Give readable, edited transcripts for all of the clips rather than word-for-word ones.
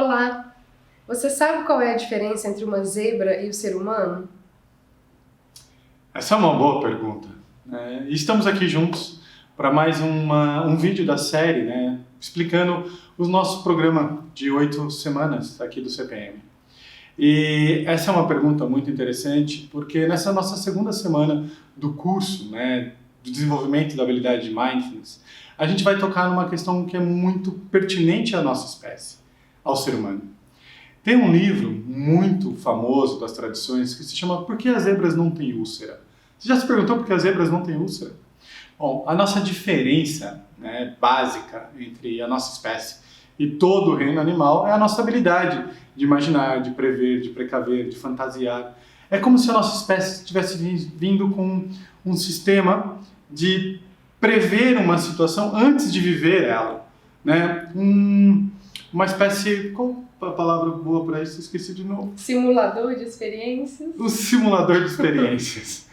Olá! Você sabe qual é a diferença entre uma zebra e o ser humano? Essa é uma boa pergunta. Estamos aqui juntos para mais um vídeo da série, explicando o nosso programa de 8 semanas aqui do CPM. E essa é uma pergunta muito interessante, porque nessa nossa segunda semana do curso, do desenvolvimento da habilidade de Mindfulness, a gente vai tocar numa questão que é muito pertinente à nossa espécie, ao ser humano. Tem um livro muito famoso das tradições que se chama Por que as zebras não têm úlcera? Você já se perguntou por que as zebras não têm úlcera? Bom, a nossa diferença básica entre a nossa espécie e todo o reino animal é a nossa habilidade de imaginar, de prever, de precaver, de fantasiar. É como se a nossa espécie tivesse vindo com um sistema de prever uma situação antes de viver ela. Uma espécie... Qual a palavra boa para isso? Esqueci de novo. Simulador de experiências? O simulador de experiências.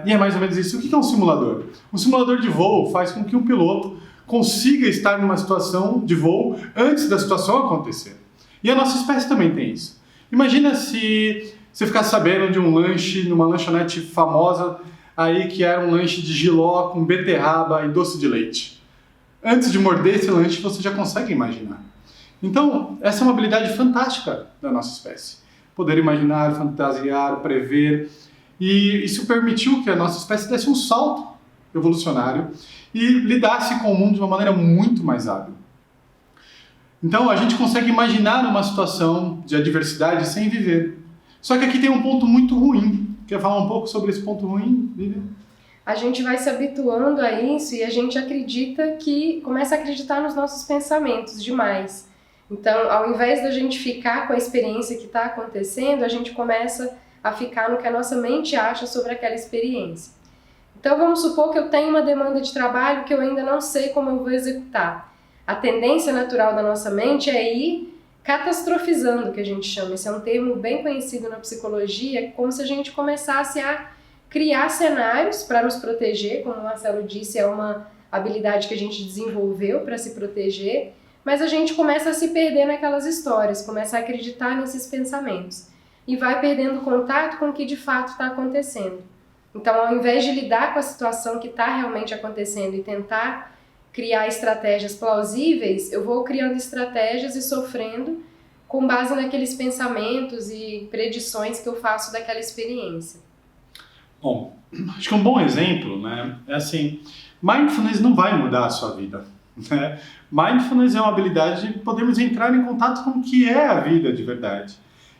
E é mais ou menos isso. O que é um simulador? Um simulador de voo faz com que um piloto consiga estar numa situação de voo antes da situação acontecer. E a nossa espécie também tem isso. Imagina se você ficasse sabendo de um lanche, numa lanchonete famosa, aí que era um lanche de jiló com beterraba e doce de leite. Antes de morder esse lanche, você já consegue imaginar. Então, essa é uma habilidade fantástica da nossa espécie. Poder imaginar, fantasiar, prever. E isso permitiu que a nossa espécie desse um salto evolucionário e lidasse com o mundo de uma maneira muito mais hábil. Então, a gente consegue imaginar uma situação de adversidade sem viver. Só que aqui tem um ponto muito ruim. Quer falar um pouco sobre esse ponto ruim, Vivian? A gente vai se habituando a isso e a gente começa a acreditar nos nossos pensamentos demais. Então, ao invés da gente ficar com a experiência que está acontecendo, a gente começa a ficar no que a nossa mente acha sobre aquela experiência. Então, vamos supor que eu tenho uma demanda de trabalho que eu ainda não sei como eu vou executar. A tendência natural da nossa mente é ir catastrofizando, que a gente chama. Esse é um termo bem conhecido na psicologia, como se a gente começasse a criar cenários para nos proteger, como o Marcelo disse, é uma habilidade que a gente desenvolveu para se proteger, mas a gente começa a se perder naquelas histórias, começa a acreditar nesses pensamentos e vai perdendo contato com o que de fato está acontecendo. Então, ao invés de lidar com a situação que está realmente acontecendo e tentar criar estratégias plausíveis, eu vou criando estratégias e sofrendo com base naqueles pensamentos e predições que eu faço daquela experiência. Bom, acho que um bom exemplo, é assim, Mindfulness não vai mudar a sua vida. Mindfulness é uma habilidade de podermos entrar em contato com o que é a vida de verdade.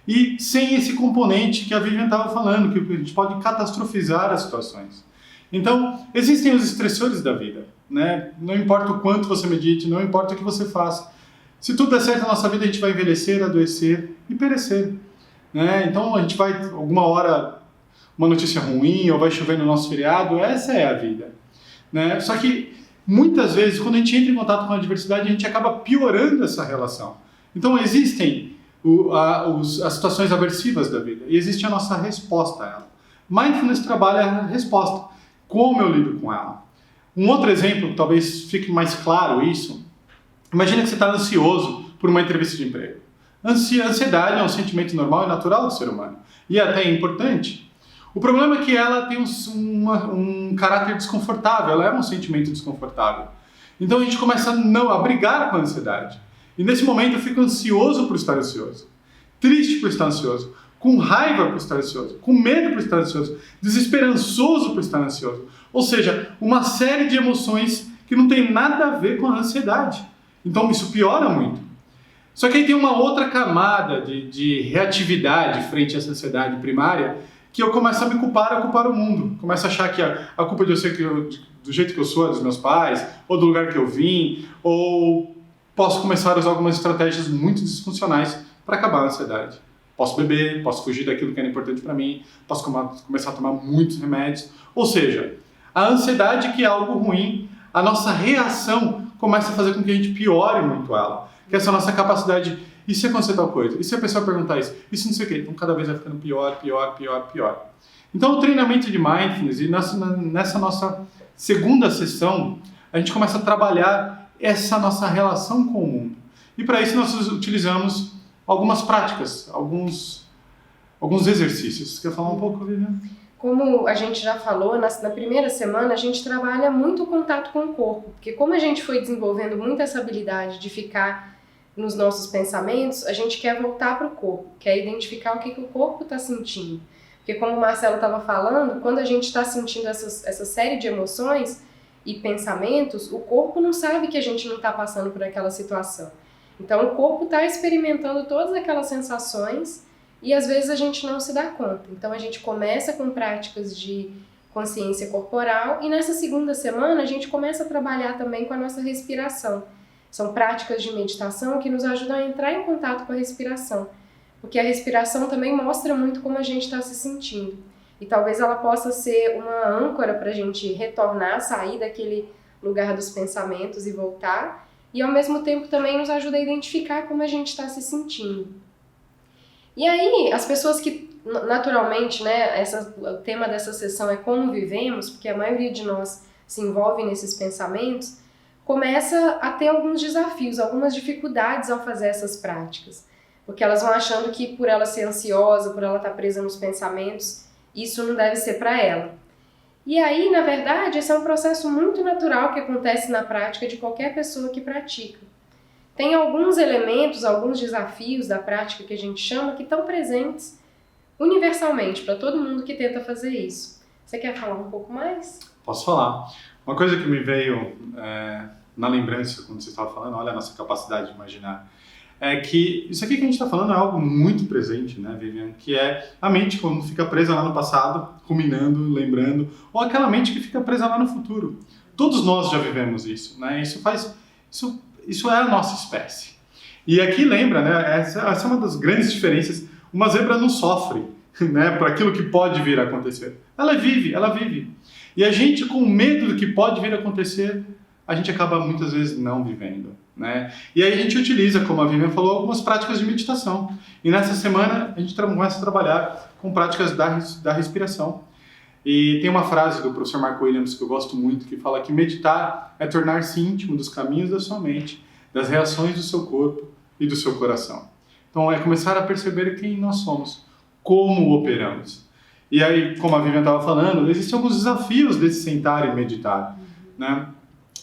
E sem esse componente que a Vivian estava falando, que a gente pode catastrofizar as situações. Então, existem os estressores da vida. Não importa o quanto você medite, não importa o que você faça. Se tudo der certo na nossa vida, a gente vai envelhecer, adoecer e perecer. Então, a gente vai, alguma hora, uma notícia ruim, ou vai chover no nosso feriado, essa é a vida. Só que, muitas vezes, quando a gente entra em contato com a adversidade, a gente acaba piorando essa relação. Então, existem as situações aversivas da vida e existe a nossa resposta a ela. Mindfulness trabalha a resposta. Como eu lido com ela? Um outro exemplo, talvez fique mais claro isso. Imagina que você está ansioso por uma entrevista de emprego. Ansiedade é um sentimento normal e natural do ser humano. E até importante. O problema é que ela tem um caráter desconfortável, ela é um sentimento desconfortável. Então a gente começa a brigar com a ansiedade. E nesse momento eu fico ansioso por estar ansioso, triste por estar ansioso, com raiva por estar ansioso, com medo por estar ansioso, desesperançoso por estar ansioso. Ou seja, uma série de emoções que não tem nada a ver com a ansiedade. Então isso piora muito. Só que aí tem uma outra camada de reatividade frente a essa ansiedade primária, que eu começo a me culpar o mundo. Começo a achar que a culpa de eu ser do jeito que eu sou é dos meus pais, ou do lugar que eu vim, ou posso começar a usar algumas estratégias muito disfuncionais para acabar a ansiedade. Posso beber, posso fugir daquilo que era importante para mim, posso começar a tomar muitos remédios. Ou seja, a ansiedade, que é algo ruim, a nossa reação começa a fazer com que a gente piore muito ela. Que é essa nossa capacidade, e se acontecer tal coisa? E se a pessoa perguntar isso? Isso não sei o quê. Então cada vez vai ficando pior. Então o treinamento de Mindfulness, e nessa nossa segunda sessão, a gente começa a trabalhar essa nossa relação com o mundo. E para isso nós utilizamos algumas práticas, alguns exercícios. Quer falar um pouco, Vivian? Como a gente já falou, na primeira semana a gente trabalha muito o contato com o corpo, porque como a gente foi desenvolvendo muito essa habilidade de ficar nos nossos pensamentos, a gente quer voltar para o corpo, quer identificar o que o corpo está sentindo. Porque como o Marcelo estava falando, quando a gente está sentindo essa série de emoções e pensamentos, o corpo não sabe que a gente não está passando por aquela situação. Então o corpo está experimentando todas aquelas sensações e às vezes a gente não se dá conta. Então a gente começa com práticas de consciência corporal e nessa segunda semana a gente começa a trabalhar também com a nossa respiração. São práticas de meditação que nos ajudam a entrar em contato com a respiração, porque a respiração também mostra muito como a gente está se sentindo. E talvez ela possa ser uma âncora para a gente retornar, sair daquele lugar dos pensamentos e voltar, e ao mesmo tempo também nos ajuda a identificar como a gente está se sentindo. E aí, as pessoas que, naturalmente, né, o tema dessa sessão é como vivemos, porque a maioria de nós se envolve nesses pensamentos, começa a ter alguns desafios, algumas dificuldades ao fazer essas práticas. Porque elas vão achando que por ela ser ansiosa, por ela estar presa nos pensamentos, isso não deve ser para ela. E aí, na verdade, esse é um processo muito natural que acontece na prática de qualquer pessoa que pratica. Tem alguns elementos, alguns desafios da prática que a gente chama que estão presentes universalmente para todo mundo que tenta fazer isso. Você quer falar um pouco mais? Posso falar. Uma coisa que me veio na lembrança quando você estava falando, olha a nossa capacidade de imaginar, é que isso aqui que a gente está falando é algo muito presente, né, Vivian? Que é a mente quando fica presa lá no passado, ruminando, lembrando, ou aquela mente que fica presa lá no futuro. Todos nós já vivemos isso, né? Isso é a nossa espécie. E aqui lembra, né? Essa é uma das grandes diferenças. Uma zebra não sofre, né, por aquilo que pode vir a acontecer. Ela vive. E a gente, com medo do que pode vir a acontecer, a gente acaba muitas vezes não vivendo, né? E aí a gente utiliza, como a Vivian falou, algumas práticas de meditação. E nessa semana a gente começa a trabalhar com práticas da respiração. E tem uma frase do professor Mark Williams que eu gosto muito, que fala que meditar é tornar-se íntimo dos caminhos da sua mente, das reações do seu corpo e do seu coração. Então é começar a perceber quem nós somos, como operamos. E aí, como a Vivian estava falando, existem alguns desafios desse sentar e meditar, né?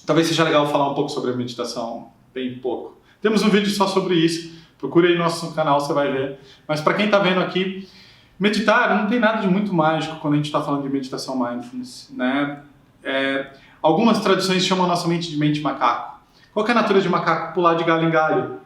Talvez seja legal falar um pouco sobre a meditação, bem pouco. Temos um vídeo só sobre isso, procure aí no nosso canal, você vai ver. Mas para quem está vendo aqui, meditar não tem nada de muito mágico quando a gente está falando de meditação mindfulness, né? Algumas tradições chamam a nossa mente de mente macaco. Qual que é a natureza de macaco? Pular de galho em galho.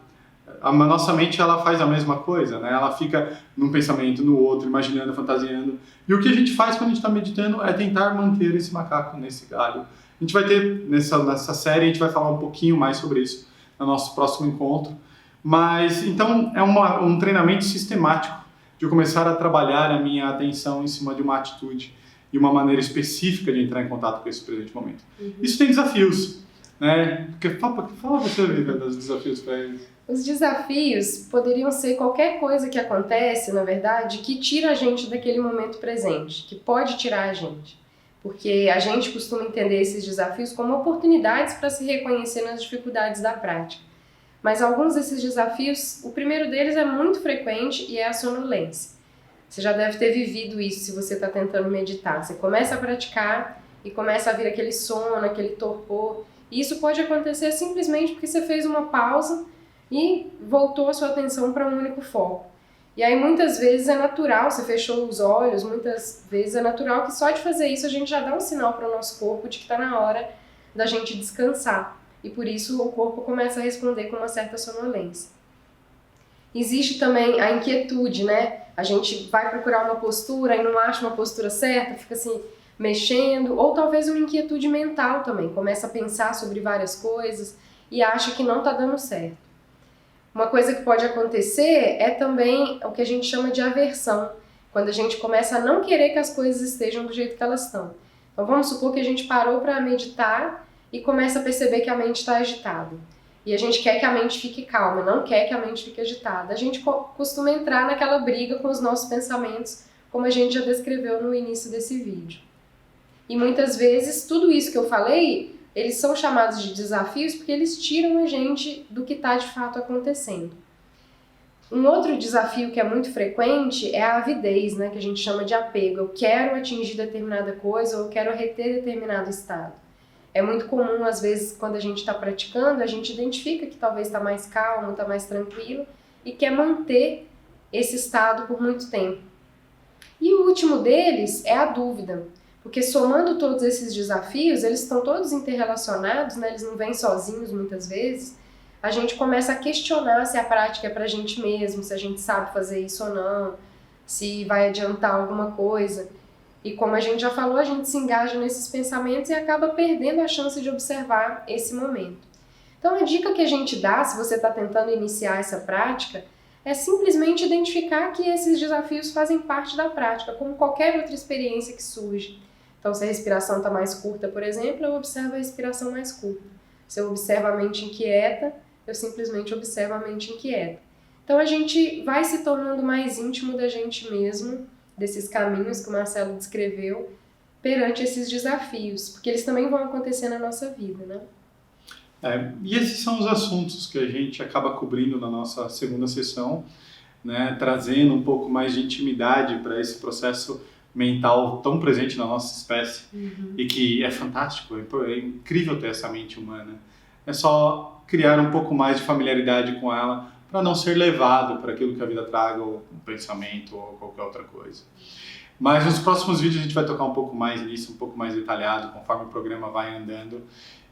A nossa mente ela faz a mesma coisa, né? Ela fica num pensamento, no outro, imaginando, fantasiando. E o que a gente faz quando a gente está meditando é tentar manter esse macaco nesse galho. A gente vai ter, nessa série, a gente vai falar um pouquinho mais sobre isso no nosso próximo encontro. Mas, então, é um treinamento sistemático de começar a trabalhar a minha atenção em cima de uma atitude e uma maneira específica de entrar em contato com esse presente momento. Isso tem desafios, né? Fala você, Vivian, dos desafios para eles. Os desafios poderiam ser qualquer coisa que acontece, na verdade, que tira a gente daquele momento presente, que pode tirar a gente. Porque a gente costuma entender esses desafios como oportunidades para se reconhecer nas dificuldades da prática. Mas alguns desses desafios, o primeiro deles é muito frequente e é a sonolência. Você já deve ter vivido isso se você está tentando meditar. Você começa a praticar e começa a vir aquele sono, aquele torpor. E isso pode acontecer simplesmente porque você fez uma pausa e voltou a sua atenção para um único foco. E aí muitas vezes é natural, você fechou os olhos, muitas vezes é natural que só de fazer isso a gente já dá um sinal para o nosso corpo de que está na hora da gente descansar. E por isso o corpo começa a responder com uma certa sonolência. Existe também a inquietude, né? A gente vai procurar uma postura e não acha uma postura certa, fica assim mexendo, ou talvez uma inquietude mental também, começa a pensar sobre várias coisas e acha que não está dando certo. Uma coisa que pode acontecer é também o que a gente chama de aversão, quando a gente começa a não querer que as coisas estejam do jeito que elas estão. Então vamos supor que a gente parou para meditar e começa a perceber que a mente está agitada. E a gente quer que a mente fique calma, não quer que a mente fique agitada. A gente costuma entrar naquela briga com os nossos pensamentos, como a gente já descreveu no início desse vídeo. E muitas vezes tudo isso que eu falei, eles são chamados de desafios porque eles tiram a gente do que está de fato acontecendo. Um outro desafio que é muito frequente é a avidez, né, que a gente chama de apego. Eu quero atingir determinada coisa ou eu quero reter determinado estado. É muito comum, às vezes, quando a gente está praticando, a gente identifica que talvez está mais calmo, está mais tranquilo e quer manter esse estado por muito tempo. E o último deles é a dúvida, porque somando todos esses desafios, eles estão todos interrelacionados, né, eles não vêm sozinhos muitas vezes. A gente começa a questionar se a prática é pra gente mesmo, se a gente sabe fazer isso ou não, se vai adiantar alguma coisa. E como a gente já falou, a gente se engaja nesses pensamentos e acaba perdendo a chance de observar esse momento. Então a dica que a gente dá, se você está tentando iniciar essa prática, é simplesmente identificar que esses desafios fazem parte da prática, como qualquer outra experiência que surge. Então se a respiração está mais curta, por exemplo, eu observo a respiração mais curta. Se eu observo a mente inquieta, eu simplesmente observo a mente inquieta. Então a gente vai se tornando mais íntimo da gente mesmo, desses caminhos que o Marcelo descreveu, perante esses desafios, porque eles também vão acontecer na nossa vida, né? E esses são os assuntos que a gente acaba cobrindo na nossa segunda sessão, né, trazendo um pouco mais de intimidade para esse processo mental tão presente na nossa espécie e que é fantástico, é incrível ter essa mente humana. É só criar um pouco mais de familiaridade com ela para não ser levado para aquilo que a vida traga, ou um pensamento ou qualquer outra coisa. Mas nos próximos vídeos a gente vai tocar um pouco mais nisso, um pouco mais detalhado, conforme o programa vai andando.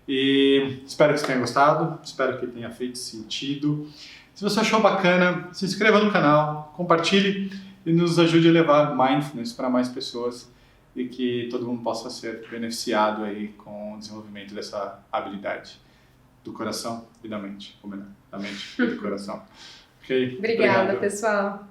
E espero que você tenha gostado, espero que tenha feito sentido. Se você achou bacana, se inscreva no canal, compartilhe e nos ajude a levar mindfulness para mais pessoas e que todo mundo possa ser beneficiado aí com o desenvolvimento dessa habilidade do coração e da mente, da mente e do coração. Okay? Obrigada, pessoal.